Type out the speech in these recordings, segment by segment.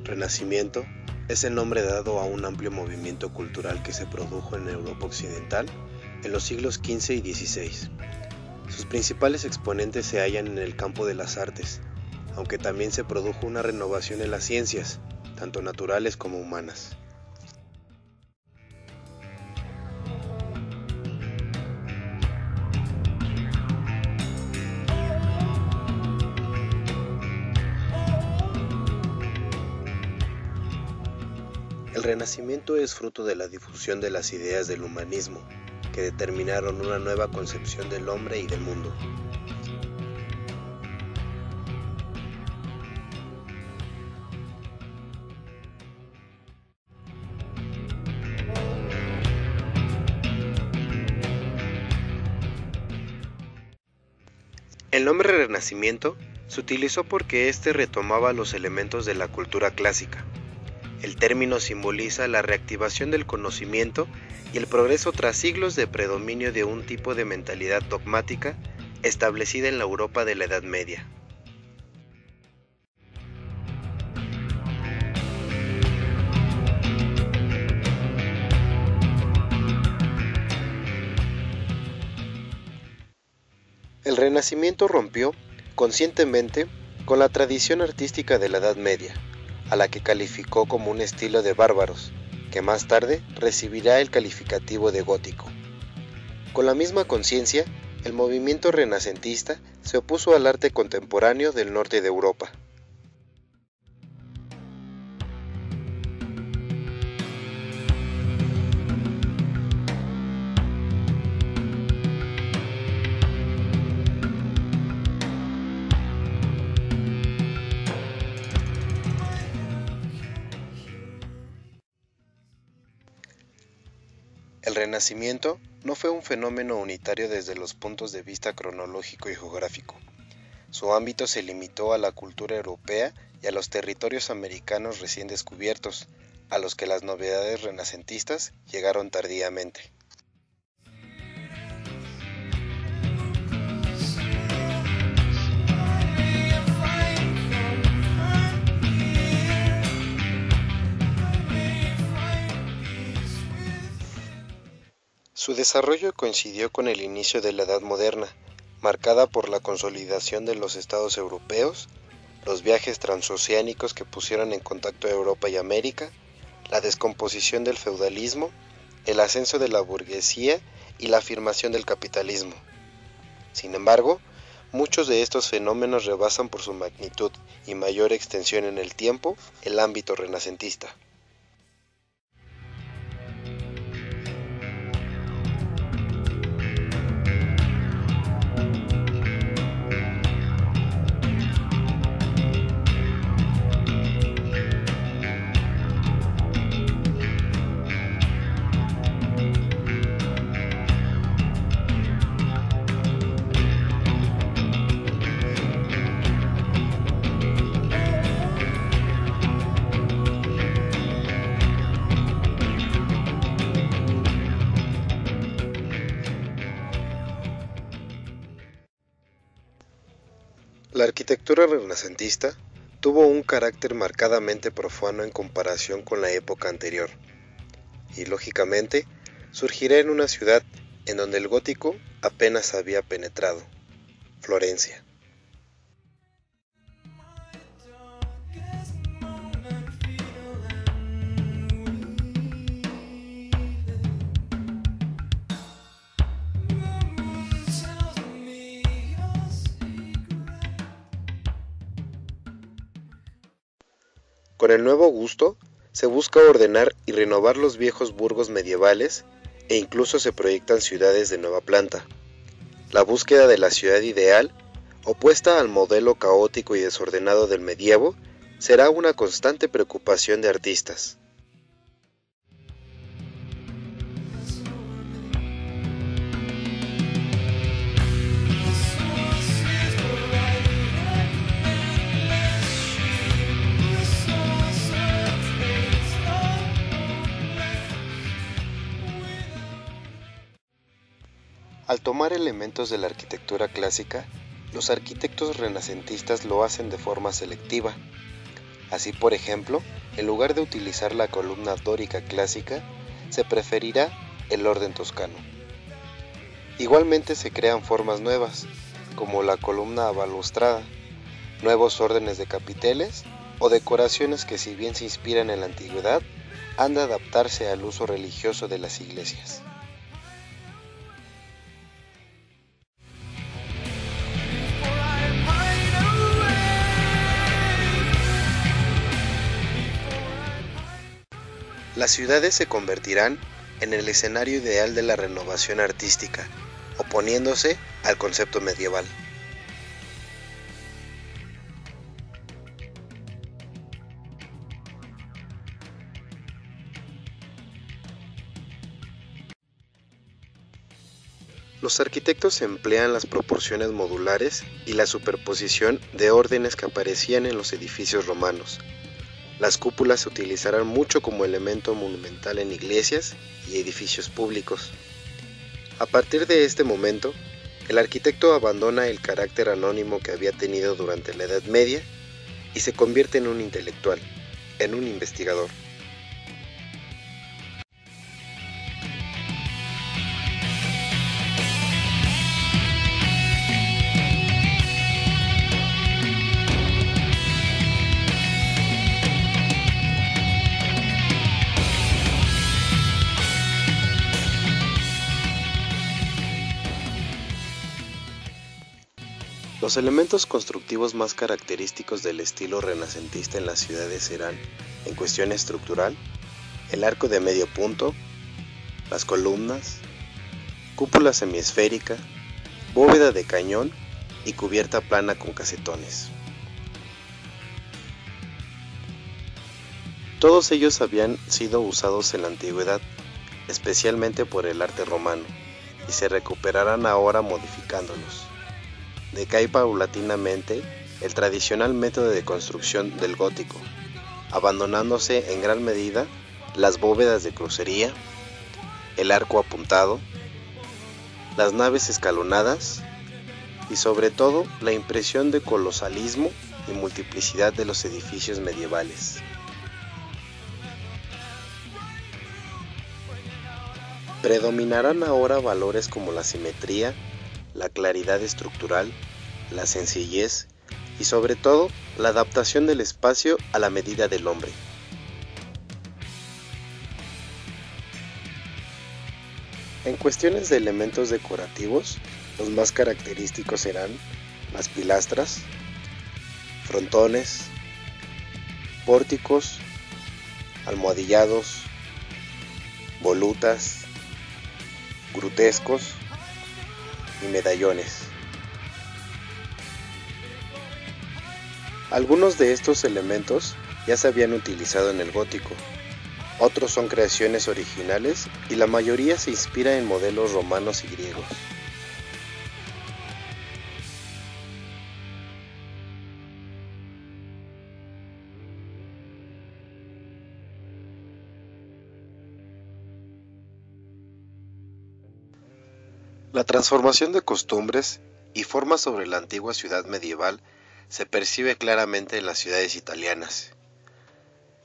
Renacimiento es el nombre dado a un amplio movimiento cultural que se produjo en Europa Occidental en los siglos XV y XVI. Sus principales exponentes se hallan en el campo de las artes, aunque también se produjo una renovación en las ciencias, tanto naturales como humanas. El Renacimiento es fruto de la difusión de las ideas del humanismo, que determinaron una nueva concepción del hombre y del mundo. El nombre Renacimiento se utilizó porque éste retomaba los elementos de la cultura clásica. El término simboliza la reactivación del conocimiento y el progreso tras siglos de predominio de un tipo de mentalidad dogmática establecida en la Europa de la Edad Media. El Renacimiento rompió, conscientemente, con la tradición artística de la Edad Media, a la que calificó como un estilo de bárbaros, que más tarde recibirá el calificativo de gótico. Con la misma conciencia, el movimiento renacentista se opuso al arte contemporáneo del norte de Europa. El Renacimiento no fue un fenómeno unitario desde los puntos de vista cronológico y geográfico. Su ámbito se limitó a la cultura europea y a los territorios americanos recién descubiertos, a los que las novedades renacentistas llegaron tardíamente. Su desarrollo coincidió con el inicio de la Edad Moderna, marcada por la consolidación de los estados europeos, los viajes transoceánicos que pusieron en contacto a Europa y América, la descomposición del feudalismo, el ascenso de la burguesía y la afirmación del capitalismo. Sin embargo, muchos de estos fenómenos rebasan por su magnitud y mayor extensión en el tiempo el ámbito renacentista. La arquitectura renacentista tuvo un carácter marcadamente profano en comparación con la época anterior, y lógicamente surgirá en una ciudad en donde el gótico apenas había penetrado, Florencia. Con el nuevo gusto, se busca ordenar y renovar los viejos burgos medievales e incluso se proyectan ciudades de nueva planta. La búsqueda de la ciudad ideal, opuesta al modelo caótico y desordenado del medievo, será una constante preocupación de artistas. Al tomar elementos de la arquitectura clásica, los arquitectos renacentistas lo hacen de forma selectiva. Así, por ejemplo, en lugar de utilizar la columna dórica clásica, se preferirá el orden toscano. Igualmente se crean formas nuevas, como la columna balustrada, nuevos órdenes de capiteles o decoraciones que, si bien se inspiran en la antigüedad, han de adaptarse al uso religioso de las iglesias. Las ciudades se convertirán en el escenario ideal de la renovación artística, oponiéndose al concepto medieval. Los arquitectos emplean las proporciones modulares y la superposición de órdenes que aparecían en los edificios romanos. Las cúpulas se utilizarán mucho como elemento monumental en iglesias y edificios públicos. A partir de este momento, el arquitecto abandona el carácter anónimo que había tenido durante la Edad Media y se convierte en un intelectual, en un investigador. Los elementos constructivos más característicos del estilo renacentista en las ciudades serán, en cuestión estructural, el arco de medio punto, las columnas, cúpula semiesférica, bóveda de cañón y cubierta plana con casetones. Todos ellos habían sido usados en la antigüedad, especialmente por el arte romano, y se recuperarán ahora modificándolos. Decae paulatinamente el tradicional método de construcción del gótico, abandonándose en gran medida las bóvedas de crucería, el arco apuntado, las naves escalonadas y sobre todo la impresión de colosalismo y multiplicidad de los edificios medievales. Predominarán ahora valores como la simetría, la claridad estructural, la sencillez y sobre todo la adaptación del espacio a la medida del hombre. En cuestiones de elementos decorativos, los más característicos serán las pilastras, frontones, pórticos, almohadillados, volutas, grutescos y medallones. Algunos de estos elementos ya se habían utilizado en el gótico, otros son creaciones originales y la mayoría se inspira en modelos romanos y griegos. La transformación de costumbres y formas sobre la antigua ciudad medieval se percibe claramente en las ciudades italianas,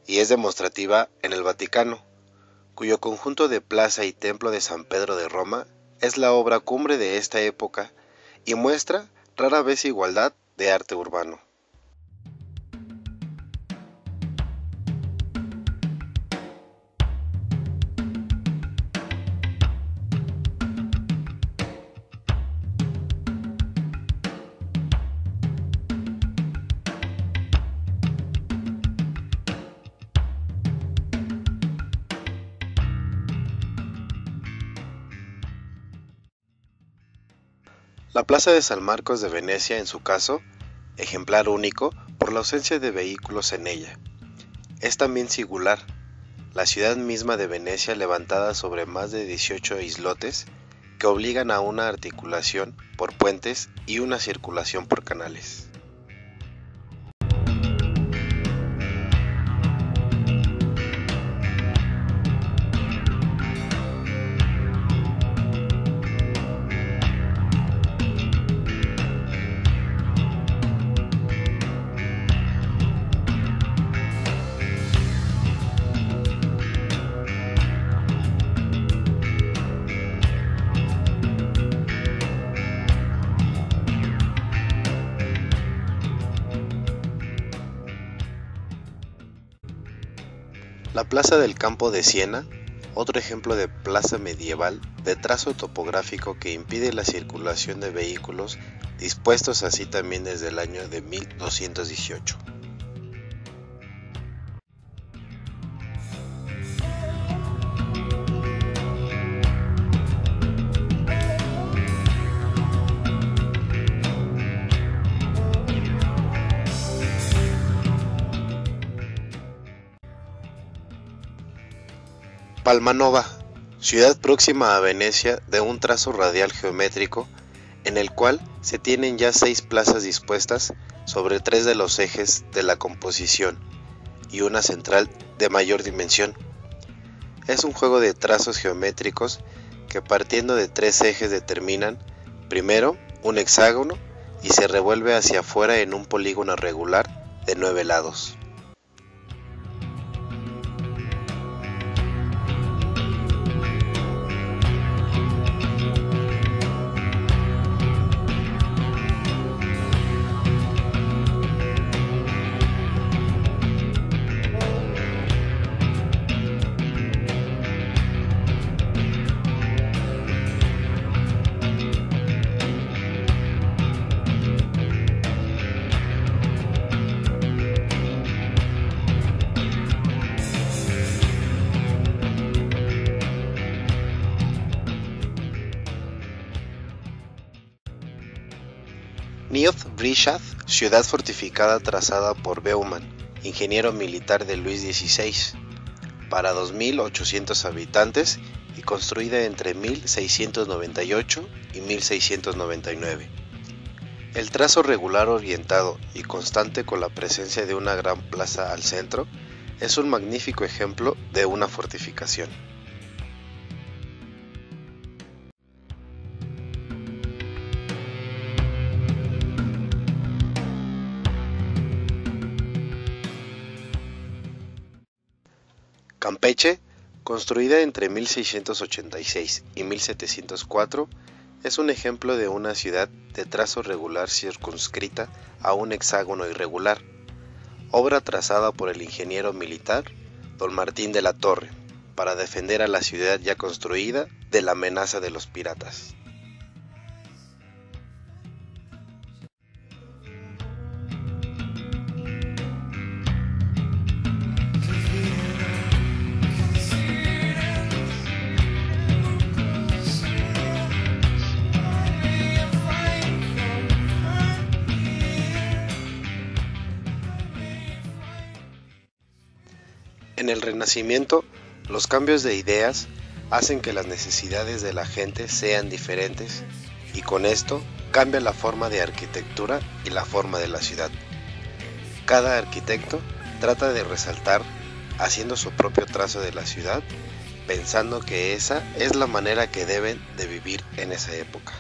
y es demostrativa en el Vaticano, cuyo conjunto de plaza y templo de San Pedro de Roma es la obra cumbre de esta época y muestra rara vez igualdad de arte urbano. La Plaza de San Marcos de Venecia, en su caso, ejemplar único por la ausencia de vehículos en ella. Es también singular, la ciudad misma de Venecia levantada sobre más de 18 islotes que obligan a una articulación por puentes y una circulación por canales. La Plaza del Campo de Siena, otro ejemplo de plaza medieval de trazo topográfico que impide la circulación de vehículos, dispuestos así también desde el año de 1218. Palmanova, ciudad próxima a Venecia de un trazo radial geométrico en el cual se tienen ya 6 plazas dispuestas sobre 3 de los ejes de la composición y una central de mayor dimensión. Es un juego de trazos geométricos que partiendo de 3 ejes determinan, primero, un hexágono y se revuelve hacia afuera en un polígono regular de 9 lados. Nieuw-Brixath, ciudad fortificada trazada por Beuman, ingeniero militar de Luis XVI, para 2.800 habitantes y construida entre 1698 y 1699. El trazo regular orientado y constante con la presencia de una gran plaza al centro es un magnífico ejemplo de una fortificación. Campeche, construida entre 1686 y 1704, es un ejemplo de una ciudad de trazo regular circunscrita a un hexágono irregular, obra trazada por el ingeniero militar Don Martín de la Torre, para defender a la ciudad ya construida de la amenaza de los piratas. En el Renacimiento, los cambios de ideas hacen que las necesidades de la gente sean diferentes y con esto cambia la forma de arquitectura y la forma de la ciudad. Cada arquitecto trata de resaltar haciendo su propio trazo de la ciudad, pensando que esa es la manera que deben de vivir en esa época.